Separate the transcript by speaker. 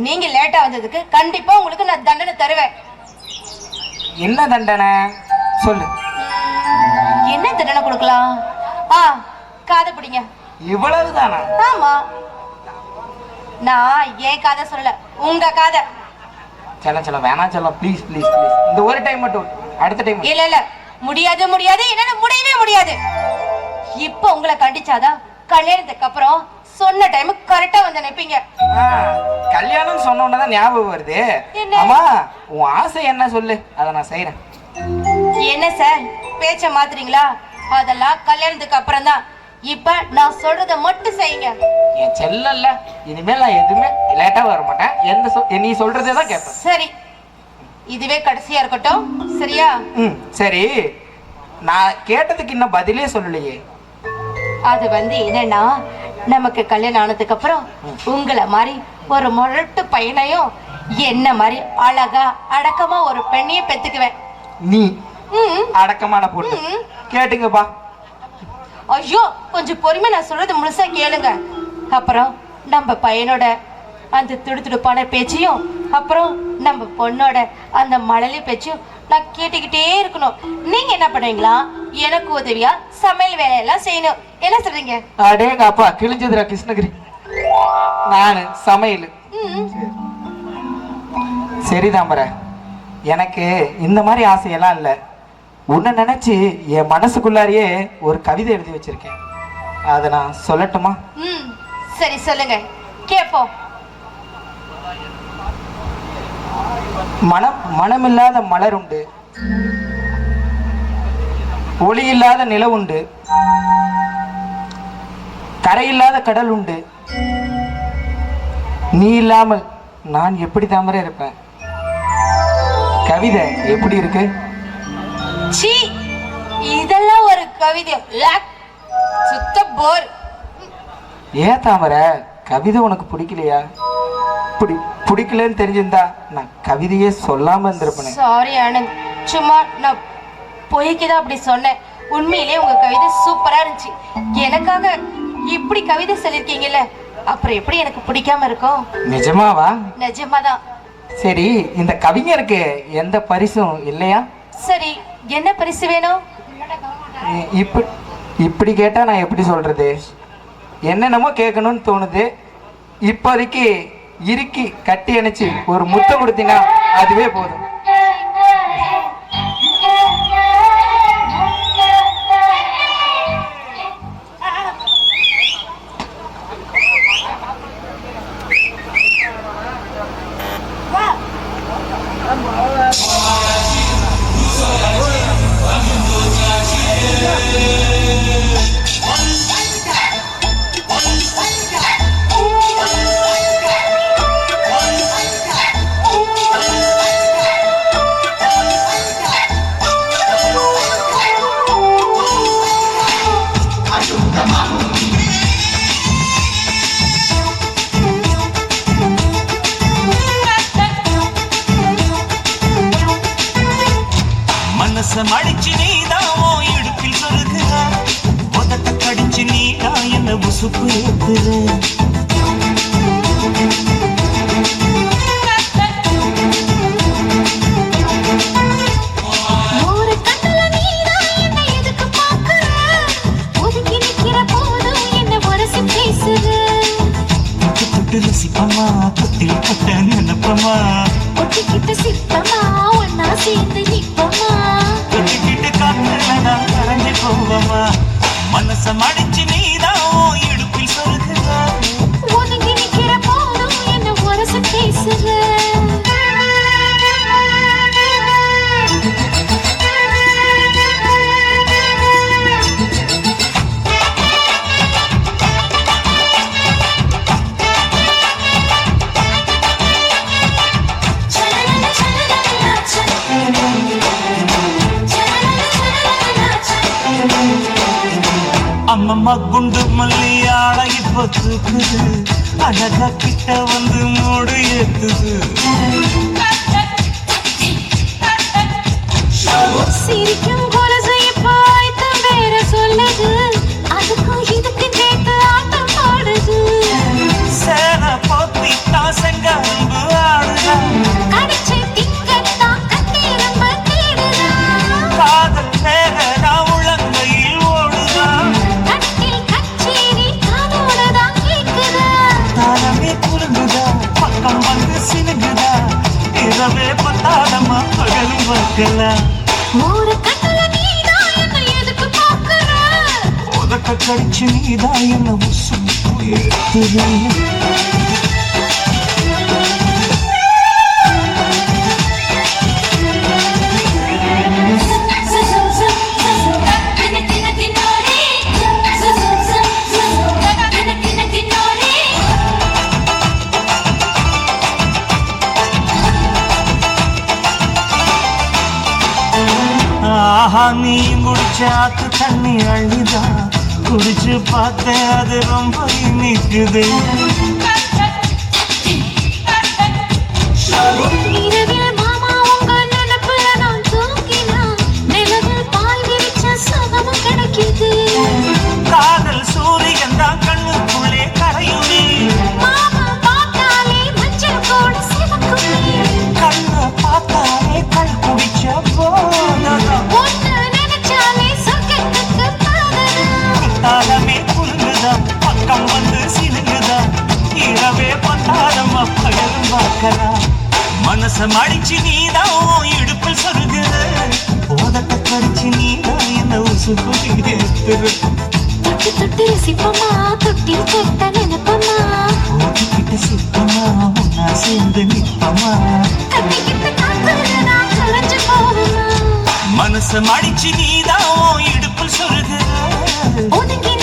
Speaker 1: நீங்க லேட்டா வந்ததுக்கு கண்டிப்பா உங்களுக்கு நான் தண்டனை தருவேன்.
Speaker 2: என்ன தண்டனை சொல்லு.
Speaker 1: என்ன தண்டனை கொடுக்கலாம்? காதை பிடிங்க.
Speaker 2: இவ்வளவுதானா?
Speaker 1: ஆமா, நான் ஏன் காதை சொல்லல, உங்க காதை.
Speaker 2: செல்ல வேணாம் செல்ல, ப்ளீஸ் ப்ளீஸ் ப்ளீஸ். இந்த ஒரு டைம் மட்டும், அடுத்த டைம்
Speaker 1: இல்ல இல்ல, முடியாது முடியாது, என்னால முடியவே முடியாது. இப்ப உங்களை கண்டிச்சாதான் கல்யாணத்துக்கு அப்புறம் சொன்ன டைம் கரெக்டா வந்து நினைப்பீங்க.
Speaker 2: கல்யாணம் சொன்ன உடனே தான் ஞாபகம் வருது. ஆமா, உன் ஆசை என்ன சொல்லு, அதை நான் செய்யறேன்.
Speaker 1: என்ன சார் பேச்ச மாத்துறீங்களா? அதெல்லாம் கல்யாணத்துக்கு அப்புறம் தான். இப்ப நான் சொல்றத மட்டும் செய்யுங்க.
Speaker 2: என் செல்லல்ல, இனிமேல் நான் எதுவுமே லேட்டா வர மாட்டேன். நீ சொல்றதே தான் கேட்பேன்.
Speaker 1: சரி, இதுவே கடைசியா இருக்கட்டும், சரியா?
Speaker 2: சரி, நான் கேட்டதுக்கு இன்னும் பதிலே சொல்லலையே.
Speaker 1: அது என்னன்னா, நமக்கு கல்யாணம் ஆனதுக்கு அப்புறம் உங்களை மாதிரி ஒரு முரட்டு பையனையும் என்ன மாதிரி அழகா அடக்கமா ஒரு பெண்ணையும் பெத்துக்குவேன்.
Speaker 2: நீ அடக்கமான பொண்ணு, கேட்டுங்கப்பா.
Speaker 1: ஐயோ, கொஞ்சம் பொறுமை, நான் சொல்றது முழுசா கேளுங்க. அப்புறம் நம்ம பையனோட அந்த துடுதுடுப்பான பேச்சையும், அப்புறம் நம்ம பொண்ணோட அந்த மழலை பேச்சையும் நான் கேட்டுக்கிட்டே இருக்கணும். நீங்க என்ன பண்ணுவீங்களா? எனக்கு உதவியா சமையல் வேலையெல்லாம் செய்யணும். என்ன சொல்றீங்க?
Speaker 2: அடேங்க அப்பா, கிழிஞ்சதுரா கிருஷ்ணகிரி. நானு சமையல். சரி தாமர, எனக்கு இந்த மாதிரி ஆசையெல்லாம் இல்லை. உன்னை நினைச்சு என் மனசுக்குள்ளாரியே ஒரு கவிதை எழுதி வச்சிருக்கேன். அதை நான் சொல்லட்டுமா?
Speaker 1: சரி சொல்லுங்க, கேப்போம்.
Speaker 2: மனமில்லாத மலர் உண்டு, ஒளி இல்லாத நில உண்டு, கரையில்லாத கடல் உண்டு. நீ இல்லாமல் நான் எப்படி தாமரை இருப்பேன். கவிதை எப்படி இருக்கு?
Speaker 1: இதெல்லாம் ஒரு கவிதை? சுத்த போர்.
Speaker 2: ஏன் தாமரை, கவிதை உனக்கு பிடிக்கலையா? பிடிக்கலன்னு தெரிஞ்சிருந்தா நான் கவிதையே சொல்லாம இருந்திருப்பேன்.
Speaker 1: சாரி ஆனந்த், சும்மா நான் பொய்க்குதான் அப்படி சொன்னேன். உண்மையிலே உங்க கவிதை சூப்பரா இருந்துச்சு. எனக்காக இப்படி கவிதை சொல்லிருக்கீங்கல்ல, அப்புறம் எப்படி எனக்கு பிடிக்காம இருக்கும்?
Speaker 2: நிஜமாவா?
Speaker 1: நிஜமாதான்.
Speaker 2: சரி, இந்த கவிஞருக்கு எந்த பரிசும் இல்லையா?
Speaker 1: சரி, என்ன பரிசு வேணும்?
Speaker 2: இப்படி கேட்டா நான் எப்படி சொல்றது? என்னென்னமோ கேட்கணும்னு தோணுது. இப்போதைக்கு இறுக்கி கட்டி அணைச்சு ஒரு முத்தம் கொடுத்தீங்கன்னா அதுவே போதும்.
Speaker 3: மடிச்சு நீதாவோ இடுப்பில் சொருகுதா, உதட்ட கடிச்சு நீதா என்ன உசுப்பு ஏத்துற.
Speaker 4: ஒரு கண்ணல நீதா என்ன எதுக்கு பாக்குற, ஒதுக்கி நிக்கிற போதும் என்ன உரசி பேசுற.
Speaker 3: தொட்டு தொட்டு ரசிப்பமா, தொட்டில் கட்ட நினைப்பமா,
Speaker 4: ஒட்டிக்கிட்ட சிற்பமா ஒன்னா சேர்ந்து நிப்பமா,
Speaker 3: தொட்டிக்கிட்டு காத்துல நான் கரைஞ்சு போவமா. மனச மடிச்சு நீதாவோ இடுப்பில் சொருகுதா,
Speaker 4: ஒதுங்கி நிக்கிற போதும் என்ன உரசி பேசுற.
Speaker 3: அம்மம்மா குண்டு மல்லியாள இப்ப தூக்குது, அழகா கிட்ட வந்து மூடு ஏத்துது.
Speaker 4: சிரிக்கும் கொலசை பாய்த்த வேற சொல்லுது, அதுக்கும் இதுக்கு சேர்த்து ஆட்டம் பாடுது.
Speaker 3: சேர போத்தி தாசங்க இரவே பத்தாதம்மா பகலும் பார்க்கலாம்
Speaker 4: ஒரு கண்ணுல நீதான் என்ன எதுக்கு பார்க்கற
Speaker 3: உதட்ட கடிச்சு நீதான் என்ன உசு ஏத்துது ஆஹா நீ குடிச்சாத்து தண்ணி அள்ளிதான் குடிச்சு பார்த்தேன் அது ரொம்ப இனிக்குது
Speaker 4: இரவில் மாமா உங்க நினைப்புல நான் தூங்கினா நிலவில் பால் விரிச்ச சுகமும் கிடைக்குது
Speaker 3: காதல் சூரியன் தான் கண்ணுக்குள்ளே கரையுமே
Speaker 4: மாமா பார்த்தாலே மஞ்சள் கூட சிவக்குமே
Speaker 3: கண்ணை பார்த்தாலே கண் குடிச்ச போனதான்
Speaker 4: ஒன்னு நினைச்சாலே சொர்க்கத்துக்கு பாதகம்
Speaker 3: தாளமே குலுங்குதான் பக்கம் வந்து சிலுங்குதான் இரவே பத்தாதம்மா பகலும் பார்க்கலாம் மனச மடிச்சு நீதான் உன் இடுப்பில் சொருகுற போதட்ட கடிச்சு நீதான் என்ன உசுப்பு ஏத்துற
Speaker 4: தொட்டு தொட்டு ரசிப்பமா தொட்டில் தொட்ட நினைப்பமா
Speaker 3: ஓடிக்கிட்ட சிப்பமா உன்னா சேர்ந்து நிற்பமா
Speaker 4: கட்டிக்கிட்ட காத்துல நான் கலைஞ்சு போகுமா
Speaker 3: மனச மடிச்சு நீதான் உன் இடுப்பில் சொருகுற
Speaker 4: ஒதுங்கி